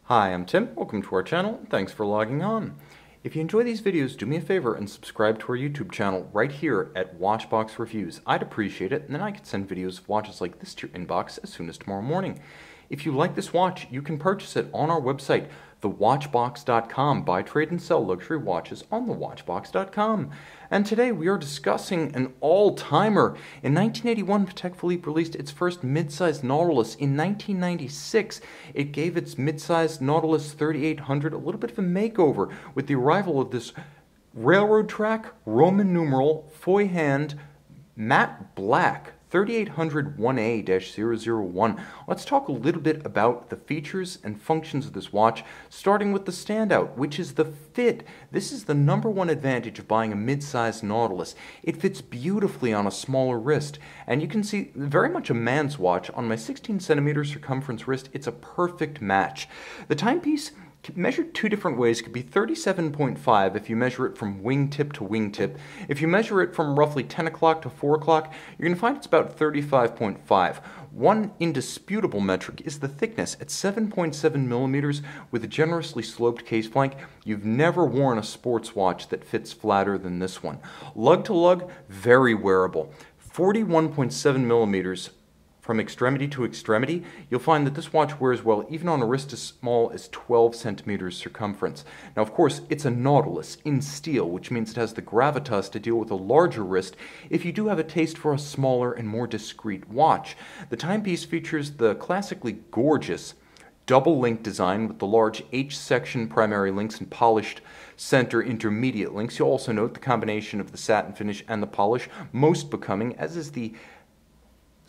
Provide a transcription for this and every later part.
Hi, I'm Tim. Welcome to our channel. Thanks for logging on. If you enjoy these videos, do me a favor and subscribe to our YouTube channel right here at Watchbox Reviews. I'd appreciate it, and then I could send videos of watches like this to your inbox as soon as tomorrow morning. If you like this watch, you can purchase it on our website, thewatchbox.com. Buy, trade, and sell luxury watches on thewatchbox.com. And today we are discussing an all-timer. In 1981, Patek Philippe released its first mid-sized Nautilus. In 1996, it gave its mid-sized Nautilus 3800 a little bit of a makeover with the arrival of this railroad track, Roman numeral, foy hand, matte black 3800 1A-001. Let's talk a little bit about the features and functions of this watch, starting with the standout, which is the fit. This is the #1 advantage of buying a mid-sized Nautilus. It fits beautifully on a smaller wrist, and you can see very much a man's watch. On my 16 cm circumference wrist, it's a perfect match. The timepiece measured two different ways. It could be 37.5 if you measure it from wingtip to wingtip. If you measure it from roughly 10 o'clock to 4 o'clock, you're going to find it's about 35.5. One indisputable metric is the thickness at 7.7 millimeters with a generously sloped case flank. You've never worn a sports watch that fits flatter than this one. Lug to lug, very wearable. 41.7 millimeters from extremity to extremity. You'll find that this watch wears well even on a wrist as small as 12 centimeters circumference. Now, of course, it's a Nautilus in steel, which means it has the gravitas to deal with a larger wrist if you do have a taste for a smaller and more discreet watch. The timepiece features the classically gorgeous double link design with the large H-section primary links and polished center intermediate links. You'll also note the combination of the satin finish and the polish, most becoming, as is the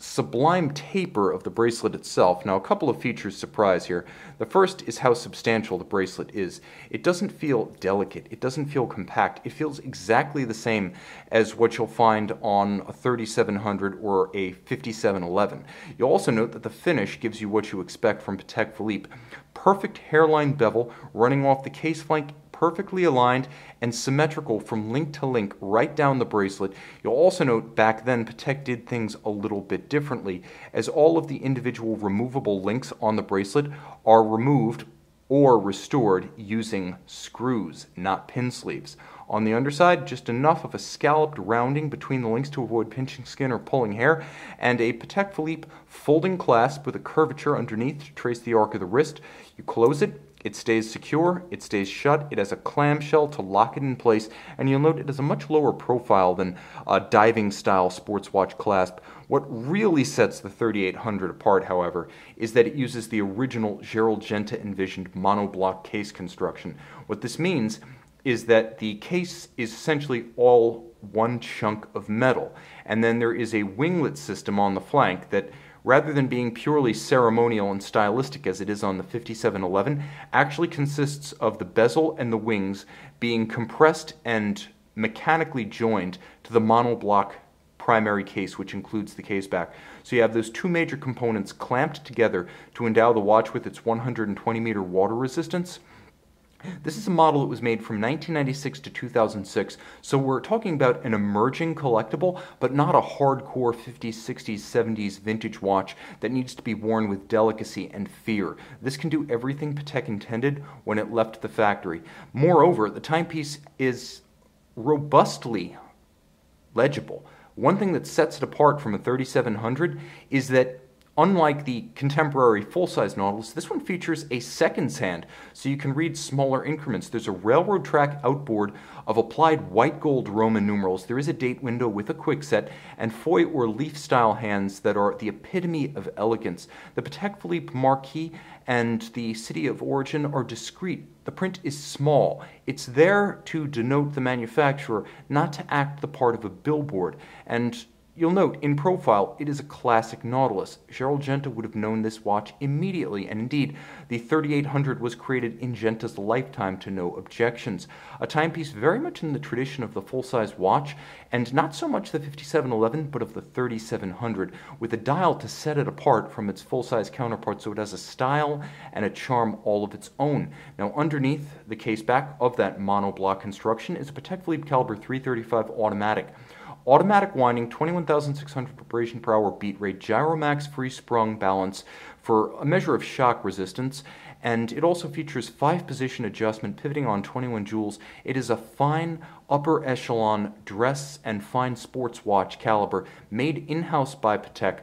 sublime taper of the bracelet itself. Now, a couple of features surprise here. The first is how substantial the bracelet is. It doesn't feel delicate. It doesn't feel compact. It feels exactly the same as what you'll find on a 3700 or a 5711. You'll also note that the finish gives you what you expect from Patek Philippe. Perfect hairline bevel running off the case flank, perfectly aligned and symmetrical from link to link right down the bracelet. You'll also note back then Patek did things a little bit differently, as all of the individual removable links on the bracelet are removed or restored using screws, not pin sleeves. On the underside, just enough of a scalloped rounding between the links to avoid pinching skin or pulling hair, and a Patek Philippe folding clasp with a curvature underneath to trace the arc of the wrist. You close it, it stays secure, it stays shut, it has a clamshell to lock it in place, and you'll note it has a much lower profile than a diving-style sports watch clasp. What really sets the 3800 apart, however, is that it uses the original Gerald Genta envisioned monoblock case construction. What this means is that the case is essentially all one chunk of metal, and then there is a winglet system on the flank that, rather than being purely ceremonial and stylistic as it is on the 5711, actually consists of the bezel and the wings being compressed and mechanically joined to the monoblock primary case, which includes the case back. So you have those two major components clamped together to endow the watch with its 120-meter water resistance. This is a model that was made from 1996 to 2006, so we're talking about an emerging collectible, but not a hardcore 50s, 60s, 70s vintage watch that needs to be worn with delicacy and fear. This can do everything Patek intended when it left the factory. Moreover, the timepiece is robustly legible. One thing that sets it apart from a 3700 is that, unlike the contemporary full-size Nautilus, this one features a seconds hand, so you can read smaller increments. There's a railroad track outboard of applied white gold Roman numerals. There is a date window with a quickset, and foy or leaf-style hands that are the epitome of elegance. The Patek Philippe marquee and the city of origin are discreet. The print is small. It's there to denote the manufacturer, not to act the part of a billboard. And you'll note, in profile, it is a classic Nautilus. Gerald Genta would have known this watch immediately, and indeed, the 3800 was created in Genta's lifetime to no objections. A timepiece very much in the tradition of the full-size watch, and not so much the 5711, but of the 3700, with a dial to set it apart from its full-size counterpart, so it has a style and a charm all of its own. Now, underneath the case back of that monoblock construction is a Patek Philippe caliber 335 automatic. Automatic winding, 21,600 vibration per hour beat rate, Gyromax free sprung balance for a measure of shock resistance, and it also features 5-position adjustment pivoting on 21 jewels. It is a fine upper echelon dress and fine sports watch caliber made in-house by Patek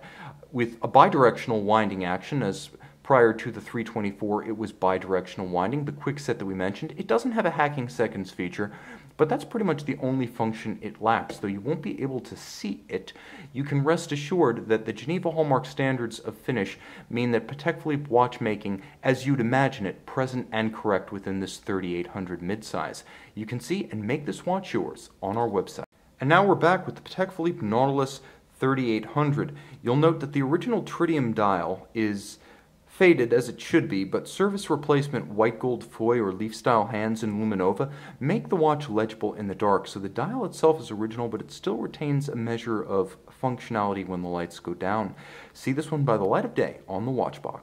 with a bidirectional winding action. As prior to the 324, it was bidirectional winding, the quick set that we mentioned. It doesn't have a hacking seconds feature, but that's pretty much the only function it lacks. Though you won't be able to see it, you can rest assured that the Geneva Hallmark standards of finish mean that Patek Philippe watchmaking, as you'd imagine it, present and correct within this 3800 midsize. You can see and make this watch yours on our website. And now we're back with the Patek Philippe Nautilus 3800. You'll note that the original tritium dial is faded as it should be, but service replacement white gold foy or leaf style hands in Luminova make the watch legible in the dark. So the dial itself is original, but it still retains a measure of functionality when the lights go down. See this one by the light of day on the watch box.